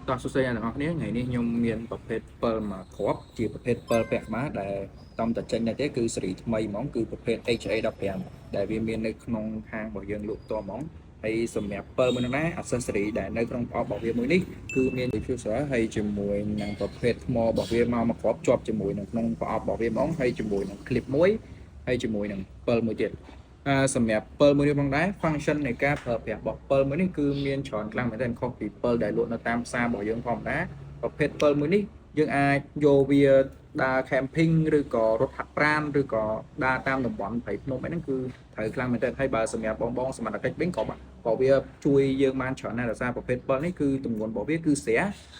តោះសួស្តីអ្នកទាំងអស់គ្នាថ្ងៃនេះខ្ញុំមានប្រភេទ7មកគ្រាប់ជាប្រភេទ7ពាក់ម៉ាដែលតំតែចេញដែរទេគឺស៊េរីថ្មីហ្មងគឺប្រភេទ HA15 ដែលវាមាននៅក្នុងហាងរបស់យើងលក់ផ្ទាល់ហ្មងហើយសម្រាប់7មួយនោះណា accessory ដែលនៅក្នុងប្រអប់របស់វាមួយនេះគឺមាន diffuser ហើយជាមួយនឹងប្រភេទថ្មរបស់វាមកគ្រាប់ជាប់ជាមួយនៅក្នុងប្រអប់របស់វាហ្មងហើយជាមួយនឹង clip មួយហើយជាមួយនឹង7មួយទៀតសម្រាប់7មួយនេះផងដែរ function នៃការប្រើប្រាស់របស់7មួយនេះគឺមានច្រើនខ្លាំងមែនទែនខុសពី7ដែលលក់នៅតាមផ្សាររបស់យើងធម្មតាប្រភេទ7មួយនេះយើងអាចយកវាដើរ camping ឬក៏រត់ហាត់ប្រាណឬក៏ដើរតាមតំបន់ព្រៃភ្នំអីហ្នឹងគឺត្រូវខ្លាំងមែនទែនហើយបើសម្រាប់បងសមត្ថកិច្ចវិញក៏វាជួយយើងបានច្រើនណាស់ដោយសារប្រភេទ7នេះគឺទម្ងន់របស់វាគឺស្រា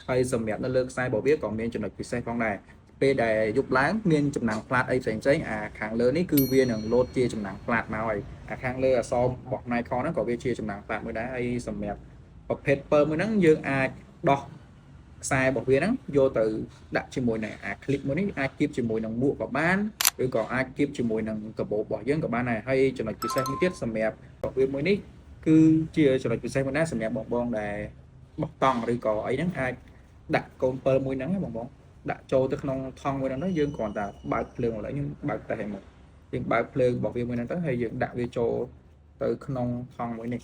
ហើយសម្រាប់នៅលើខ្សែរបស់វាក៏មានចំណុចពិសេសផងដែរពេលដែលយប់ឡើងមានចំណាំងផ្លាតអីផ្សេងៗអាខាងលើនេះគឺវានឹងលោតជាចំណាំងផ្លាតមកហើយអាខាងលើអក្សររបស់ Nikon ហ្នឹងក៏វាជាចំណាំងផ្លាតមួយដែរហើយសម្រាប់ប្រភេទ7មួយហ្នឹងយើងអាចដោះខ្សែរបស់វាហ្នឹងយកទៅដាក់ជាមួយនឹងអា clip មួយនេះអាចគៀបជាមួយនឹងមួកក៏បានឬក៏អាចគៀបជាមួយនឹងកាបូបរបស់យើងក៏បានដែរហើយចំណុចពិសេសមួយទៀតសម្រាប់ប្រភេទមួយនេះគឺជាចំណុចពិសេសមួយដែរសម្រាប់បងដែលបោះតង់ឬក៏អីហ្នឹងអាចដាក់កូន7មួយហ្នឹងបងដាក់ចូលទៅក្នុងថង់មួយហ្នឹងទៅយើងគ្រាន់តែបើកភ្លើងឥឡូវខ្ញុំបើកតែឲ្យមកយើងបើកភ្លើងរបស់វាមួយហ្នឹងទៅហើយយើងដាក់វាចូលទៅក្នុងថង់មួយនេះ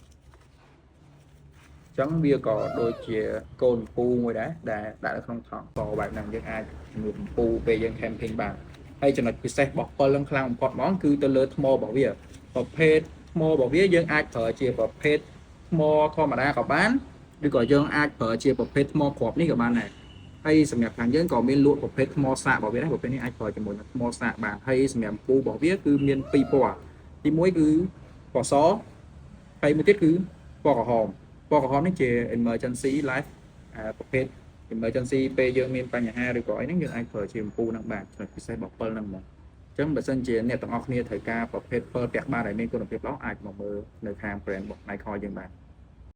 ចឹងវាក៏ដូចជាកូនពូមួយដែរដែលដាក់នៅក្នុងថង់ក៏បែបហ្នឹងយើងអាចជំនួសពូពេលយើង camping បានហើយចំណុចពិសេសរបស់7នឹងខ្លាំងបំផុតហ្មងគឺទៅលើថ្មរបស់វាប្រភេទថ្មរបស់វាយើងអាចប្រើជាប្រភេទថ្មធម្មតាក៏បានឬក៏យើងអាចប្រើជាប្រភេទថ្មគ្រាប់នេះក៏បានដែរហើយសម្រាប់ខាងយើងក៏មានលក់ប្រភេទថ្មសាករបស់វាដែរប្រភេទនេះអាចប្រើជាមួយនឹងថ្មសាកបានហើយសម្រាប់ពូរបស់វាគឺមាន2ពណ៌ទី1គឺពណ៌សហើយមួយទៀតគឺពណ៌ក្រហមពណ៌ក្រហមនេះជា emergency light ប្រភេទ emergency ពេលយើងមានបញ្ហាឬក៏អីហ្នឹងយើងអាចប្រើជាអំពូលហ្នឹងបានចំណុចពិសេសរបស់7ហ្នឹងហ្មងអញ្ចឹងបើសិនជាអ្នកទាំងអស់គ្នាត្រូវការប្រភេទ7ពាក់បានដែលមានគុណភាពល្អអាចមកមើលនៅខាង brand របស់ Nikon យើងបាន